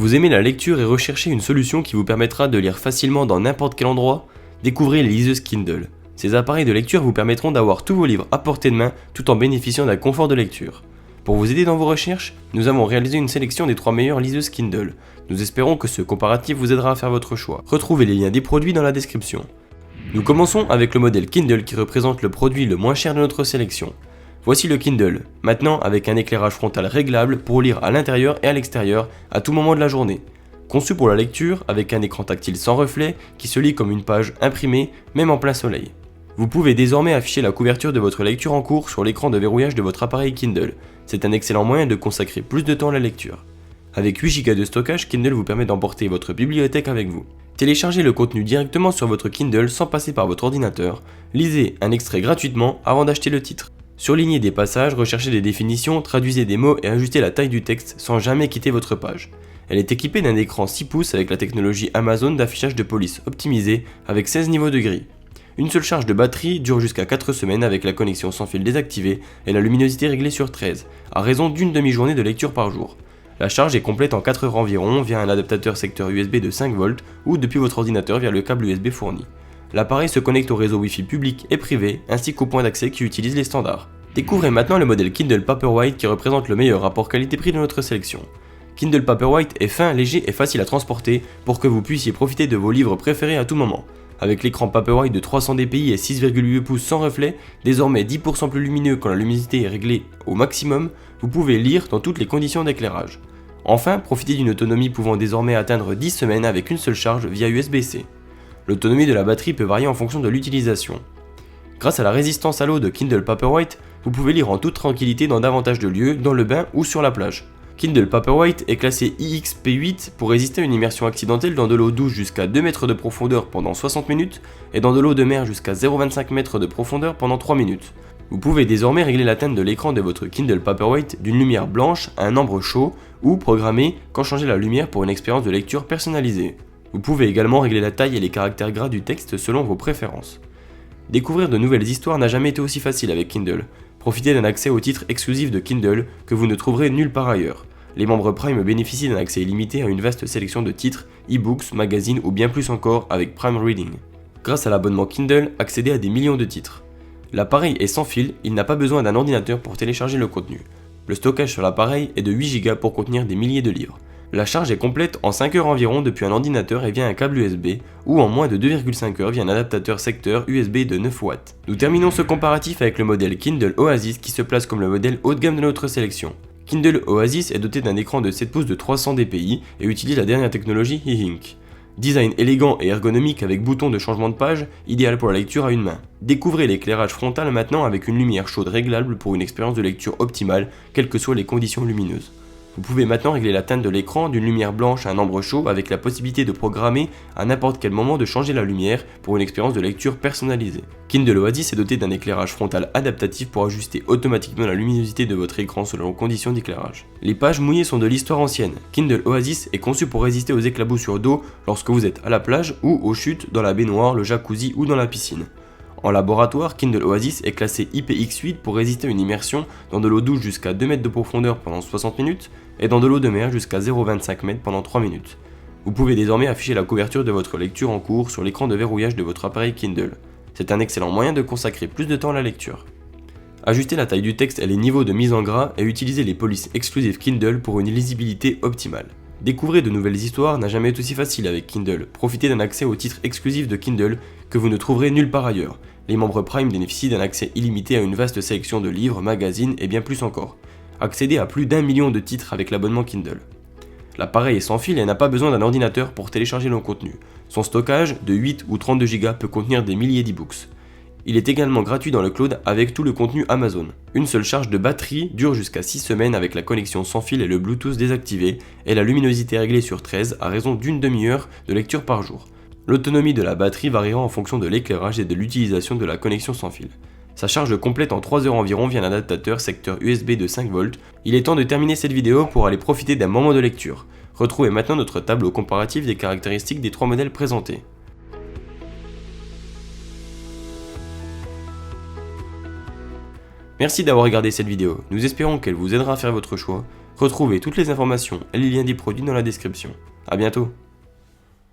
Vous aimez la lecture et recherchez une solution qui vous permettra de lire facilement dans n'importe quel endroit? Découvrez les liseuses Kindle. Ces appareils de lecture vous permettront d'avoir tous vos livres à portée de main tout en bénéficiant d'un confort de lecture. Pour vous aider dans vos recherches, nous avons réalisé une sélection des 3 meilleures liseuses Kindle. Nous espérons que ce comparatif vous aidera à faire votre choix. Retrouvez les liens des produits dans la description. Nous commençons avec le modèle Kindle qui représente le produit le moins cher de notre sélection. Voici le Kindle, maintenant avec un éclairage frontal réglable pour lire à l'intérieur et à l'extérieur à tout moment de la journée. Conçu pour la lecture avec un écran tactile sans reflet qui se lit comme une page imprimée même en plein soleil. Vous pouvez désormais afficher la couverture de votre lecture en cours sur l'écran de verrouillage de votre appareil Kindle. C'est un excellent moyen de consacrer plus de temps à la lecture. Avec 8 Go de stockage, Kindle vous permet d'emporter votre bibliothèque avec vous. Téléchargez le contenu directement sur votre Kindle sans passer par votre ordinateur. Lisez un extrait gratuitement avant d'acheter le titre. Surlignez des passages, recherchez des définitions, traduisez des mots et ajustez la taille du texte sans jamais quitter votre page. Elle est équipée d'un écran 6 pouces avec la technologie Amazon d'affichage de police optimisé avec 16 niveaux de gris. Une seule charge de batterie dure jusqu'à 4 semaines avec la connexion sans fil désactivée et la luminosité réglée sur 13, à raison d'une demi-journée de lecture par jour. La charge est complète en 4 heures environ via un adaptateur secteur USB de 5 volts ou depuis votre ordinateur via le câble USB fourni. L'appareil se connecte au réseau Wi-Fi public et privé ainsi qu'aux points d'accès qui utilisent les standards. Découvrez maintenant le modèle Kindle Paperwhite qui représente le meilleur rapport qualité-prix de notre sélection. Kindle Paperwhite est fin, léger et facile à transporter pour que vous puissiez profiter de vos livres préférés à tout moment. Avec l'écran Paperwhite de 300 dpi et 6,8 pouces sans reflet, désormais 10% plus lumineux quand la luminosité est réglée au maximum, vous pouvez lire dans toutes les conditions d'éclairage. Enfin, profitez d'une autonomie pouvant désormais atteindre 10 semaines avec une seule charge via USB-C. L'autonomie de la batterie peut varier en fonction de l'utilisation. Grâce à la résistance à l'eau de Kindle Paperwhite, vous pouvez lire en toute tranquillité dans davantage de lieux, dans le bain ou sur la plage. Kindle Paperwhite est classé IXP8 pour résister à une immersion accidentelle dans de l'eau douce jusqu'à 2 mètres de profondeur pendant 60 minutes et dans de l'eau de mer jusqu'à 0,25 mètres de profondeur pendant 3 minutes. Vous pouvez désormais régler la teinte de l'écran de votre Kindle Paperwhite d'une lumière blanche à un ambre chaud ou programmer quand changer la lumière pour une expérience de lecture personnalisée. Vous pouvez également régler la taille et les caractères gras du texte selon vos préférences. Découvrir de nouvelles histoires n'a jamais été aussi facile avec Kindle. Profitez d'un accès aux titres exclusifs de Kindle que vous ne trouverez nulle part ailleurs. Les membres Prime bénéficient d'un accès illimité à une vaste sélection de titres, e-books, magazines ou bien plus encore avec Prime Reading. Grâce à l'abonnement Kindle, accédez à des millions de titres. L'appareil est sans fil, il n'a pas besoin d'un ordinateur pour télécharger le contenu. Le stockage sur l'appareil est de 8 Go pour contenir des milliers de livres. La charge est complète en 5 heures environ depuis un ordinateur et via un câble USB, ou en moins de 2,5 heures via un adaptateur secteur USB de 9 watts. Nous terminons ce comparatif avec le modèle Kindle Oasis qui se place comme le modèle haut de gamme de notre sélection. Kindle Oasis est doté d'un écran de 7 pouces de 300 dpi et utilise la dernière technologie e-ink. Design élégant et ergonomique avec bouton de changement de page, idéal pour la lecture à une main. Découvrez l'éclairage frontal maintenant avec une lumière chaude réglable pour une expérience de lecture optimale, quelles que soient les conditions lumineuses. Vous pouvez maintenant régler la teinte de l'écran d'une lumière blanche à un ambre chaud avec la possibilité de programmer à n'importe quel moment de changer la lumière pour une expérience de lecture personnalisée. Kindle Oasis est doté d'un éclairage frontal adaptatif pour ajuster automatiquement la luminosité de votre écran selon les conditions d'éclairage. Les pages mouillées sont de l'histoire ancienne. Kindle Oasis est conçu pour résister aux éclaboussures d'eau lorsque vous êtes à la plage ou aux chutes dans la baignoire, le jacuzzi ou dans la piscine. En laboratoire, Kindle Oasis est classé IPX8 pour résister à une immersion dans de l'eau douce jusqu'à 2 mètres de profondeur pendant 60 minutes et dans de l'eau de mer jusqu'à 0,25 mètres pendant 3 minutes. Vous pouvez désormais afficher la couverture de votre lecture en cours sur l'écran de verrouillage de votre appareil Kindle. C'est un excellent moyen de consacrer plus de temps à la lecture. Ajustez la taille du texte et les niveaux de mise en gras et utilisez les polices exclusives Kindle pour une lisibilité optimale. Découvrir de nouvelles histoires n'a jamais été aussi facile avec Kindle. Profitez d'un accès aux titres exclusifs de Kindle que vous ne trouverez nulle part ailleurs. Les membres Prime bénéficient d'un accès illimité à une vaste sélection de livres, magazines et bien plus encore. Accédez à plus d'1 million de titres avec l'abonnement Kindle. L'appareil est sans fil et n'a pas besoin d'un ordinateur pour télécharger le contenu. Son stockage de 8 ou 32 Go peut contenir des milliers d'e-books. Il est également gratuit dans le cloud avec tout le contenu Amazon. Une seule charge de batterie dure jusqu'à 6 semaines avec la connexion sans fil et le Bluetooth désactivé et la luminosité réglée sur 13 à raison d'une demi-heure de lecture par jour. L'autonomie de la batterie variera en fonction de l'éclairage et de l'utilisation de la connexion sans fil. Sa charge complète en 3 heures environ via un adaptateur secteur USB de 5 volts. Il est temps de terminer cette vidéo pour aller profiter d'un moment de lecture. Retrouvez maintenant notre tableau comparatif des caractéristiques des 3 modèles présentés. Merci d'avoir regardé cette vidéo, nous espérons qu'elle vous aidera à faire votre choix. Retrouvez toutes les informations et les liens des produits dans la description. A bientôt.